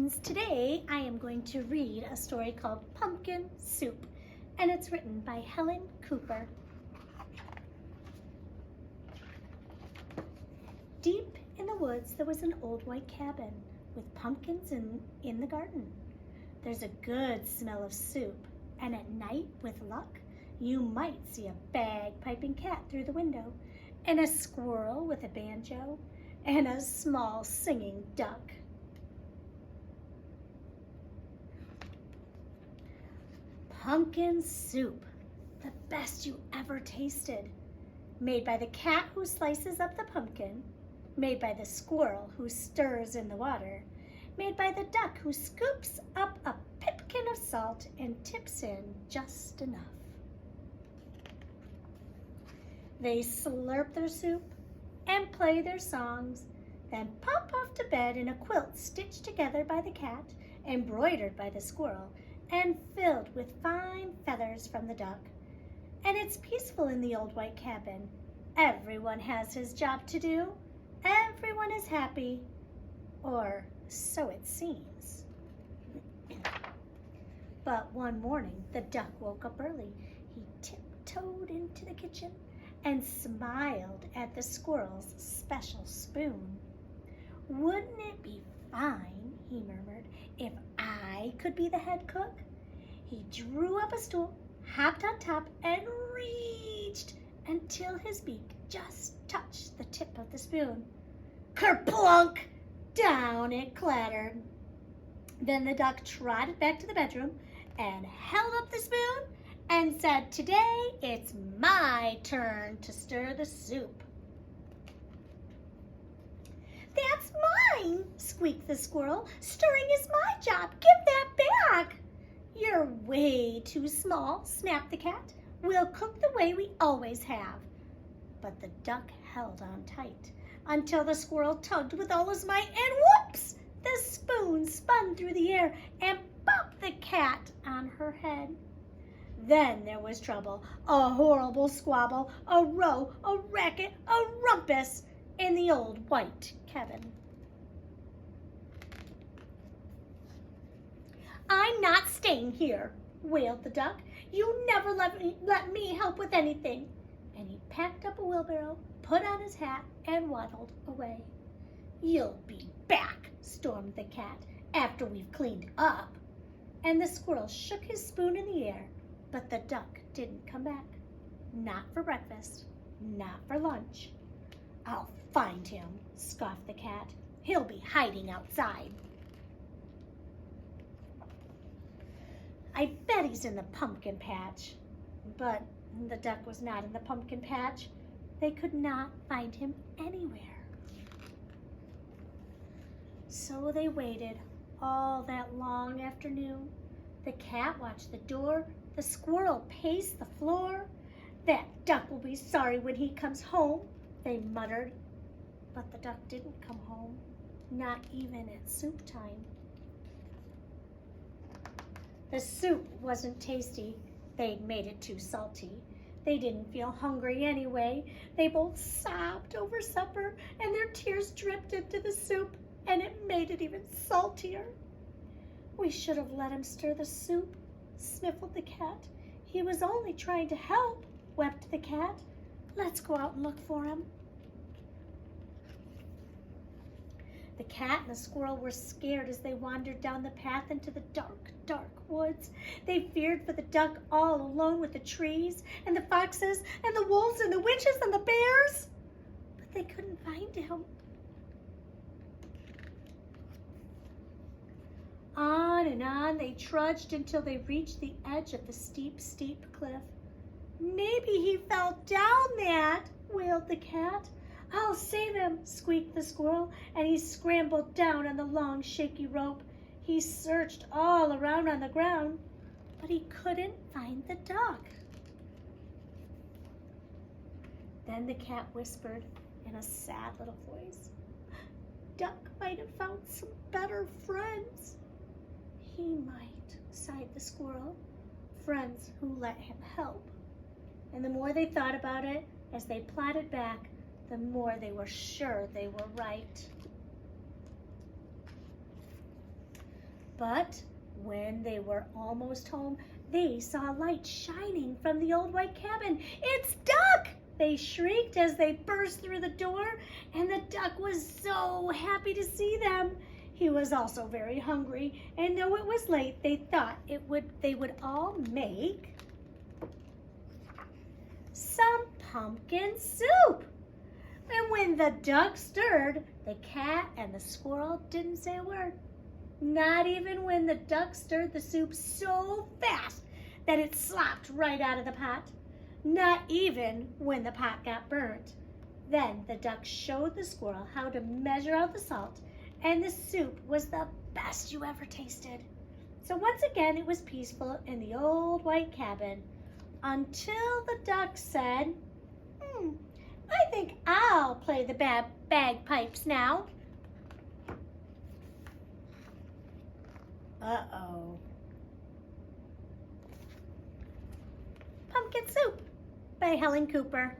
friends, today I am going to read a story called Pumpkin Soup, and it's written by Helen Cooper. Deep in the woods there was an old white cabin with pumpkins in the garden. There's a good smell of soup, and at night, with luck, you might see a bagpiping cat through the window, and a squirrel with a banjo, and a small singing duck. Pumpkin soup, the best you ever tasted. Made by the cat who slices up the pumpkin, made by the squirrel who stirs in the water, made by the duck who scoops up a pipkin of salt and tips in just enough. They slurp their soup and play their songs, then pop off to bed in a quilt stitched together by the cat, embroidered by the squirrel, and filled with fine feathers from the duck. And it's peaceful in the old white cabin. Everyone has his job to do. Everyone is happy, or so it seems. But one morning, the duck woke up early. He tiptoed into the kitchen and smiled at the squirrel's special spoon. "Wouldn't it be fine," he murmured, "if I could be the head cook?" He drew up a stool, hopped on top, and reached until his beak just touched the tip of the spoon. Kerplunk! Down it clattered. Then the duck trotted back to the bedroom and held up the spoon and said, "Today it's my turn to stir the soup." "That's mine," squeaked the squirrel. "Stirring is my job. Give that back." "You're way too small," snapped the cat. "We'll cook the way we always have." But the duck held on tight until the squirrel tugged with all his might, and whoops! The spoon spun through the air and bopped the cat on her head. Then there was trouble, a horrible squabble, a row, a racket, a rumpus in the old white cabin. "I'm not staying here," wailed the duck. "You never let me help with anything." And he packed up a wheelbarrow, put on his hat, and waddled away. "You'll be back," stormed the cat, "after we've cleaned up." And the squirrel shook his spoon in the air, but the duck didn't come back. Not for breakfast, not for lunch. "I'll find him," scoffed the cat. "He'll be hiding outside. I bet he's in the pumpkin patch." But the duck was not in the pumpkin patch. They could not find him anywhere. So they waited all that long afternoon. The cat watched the door. The squirrel paced the floor. "That duck will be sorry when he comes home," they muttered. But the duck didn't come home, not even at soup time. The soup wasn't tasty. They'd made it too salty. They didn't feel hungry anyway. They both sobbed over supper, and their tears dripped into the soup, and it made it even saltier. "We should have let him stir the soup," sniffled the cat. "He was only trying to help," wept the cat. "Let's go out and look for him." The cat and the squirrel were scared as they wandered down the path into the dark, dark woods. They feared for the duck all alone with the trees and the foxes and the wolves and the witches and the bears. But they couldn't find him. On and on they trudged until they reached the edge of the steep, steep cliff. "Maybe he fell down that," wailed the cat. "I'll save him," squeaked the squirrel, and he scrambled down on the long, shaky rope. He searched all around on the ground, but he couldn't find the duck. Then the cat whispered in a sad little voice, "Duck might have found some better friends." "He might," sighed the squirrel, "friends who let him help." And the more they thought about it, as they plodded back, the more they were sure they were right. But when they were almost home, they saw a light shining from the old white cabin. "It's Duck!" they shrieked as they burst through the door, and the duck was so happy to see them. He was also very hungry, and though it was late, they thought they would all make some pumpkin soup. And when the duck stirred, the cat and the squirrel didn't say a word. Not even when the duck stirred the soup so fast that it slopped right out of the pot. Not even when the pot got burnt. Then the duck showed the squirrel how to measure out the salt, and the soup was the best you ever tasted. So once again, it was peaceful in the old white cabin until the duck said, "I think I'll play the bagpipes now." Uh-oh. Pumpkin Soup by Helen Cooper.